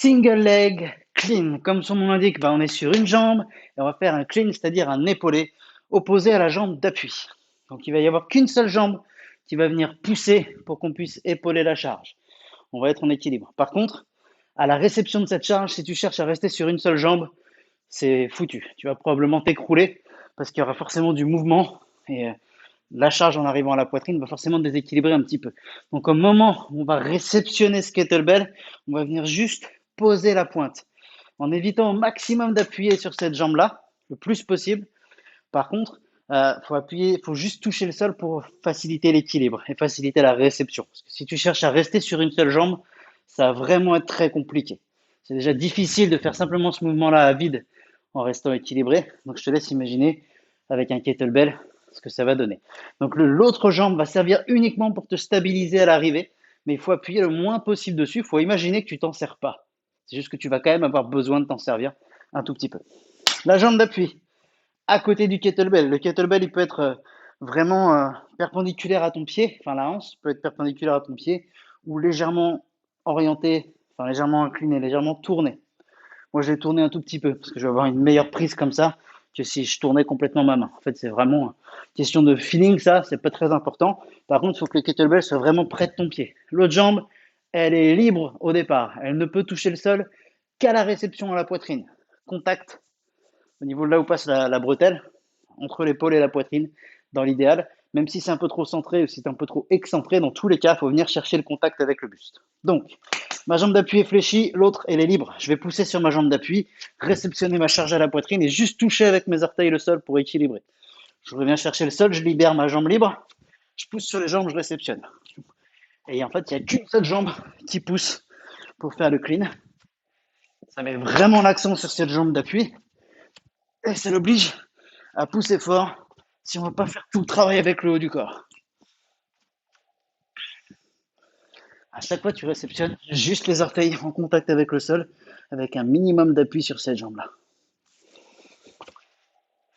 Single leg clean. Comme son nom l'indique, on est sur une jambe et on va faire un clean, c'est-à-dire un épaulé opposé à la jambe d'appui. Donc il va y avoir qu'une seule jambe qui va venir pousser pour qu'on puisse épauler la charge. On va être en équilibre. Par contre, à la réception de cette charge, si tu cherches à rester sur une seule jambe, c'est foutu. Tu vas probablement t'écrouler parce qu'il y aura forcément du mouvement et la charge en arrivant à la poitrine va forcément déséquilibrer un petit peu. Donc au moment où on va réceptionner ce kettlebell, on va venir juste poser la pointe en évitant au maximum d'appuyer sur cette jambe-là le plus possible. Par contre, faut juste toucher le sol pour faciliter l'équilibre et faciliter la réception. Parce que si tu cherches à rester sur une seule jambe, ça va vraiment être très compliqué. C'est déjà difficile de faire simplement ce mouvement-là à vide en restant équilibré. Donc je te laisse imaginer avec un kettlebell ce que ça va donner. Donc l'autre jambe va servir uniquement pour te stabiliser à l'arrivée, mais il faut appuyer le moins possible dessus. Il faut imaginer que tu t'en sers pas. C'est juste que tu vas quand même avoir besoin de t'en servir un tout petit peu. La jambe d'appui à côté du kettlebell. Le kettlebell, il peut être vraiment perpendiculaire à ton pied, enfin la hanche peut être perpendiculaire à ton pied ou légèrement orienté, enfin légèrement incliné, légèrement tourné. Moi, je l'ai tourné un tout petit peu parce que je vais avoir une meilleure prise comme ça que si je tournais complètement ma main. En fait, c'est vraiment une question de feeling, ça, c'est pas très important. Par contre, il faut que le kettlebell soit vraiment près de ton pied. L'autre jambe, elle est libre au départ. Elle ne peut toucher le sol qu'à la réception à la poitrine. Contact au niveau de là où passe la bretelle, entre l'épaule et la poitrine, dans l'idéal. Même si c'est un peu trop centré ou si c'est un peu trop excentré, dans tous les cas, il faut venir chercher le contact avec le buste. Donc, ma jambe d'appui est fléchie, l'autre, elle est libre. Je vais pousser sur ma jambe d'appui, réceptionner ma charge à la poitrine et juste toucher avec mes orteils le sol pour équilibrer. Je reviens chercher le sol, je libère ma jambe libre, je pousse sur les jambes, je réceptionne. Et en fait, il n'y a qu'une seule jambe qui pousse pour faire le clean. Ça met vraiment l'accent sur cette jambe d'appui et ça l'oblige à pousser fort si on ne veut pas faire tout le travail avec le haut du corps. À chaque fois, tu réceptionnes juste les orteils en contact avec le sol, avec un minimum d'appui sur cette jambe-là.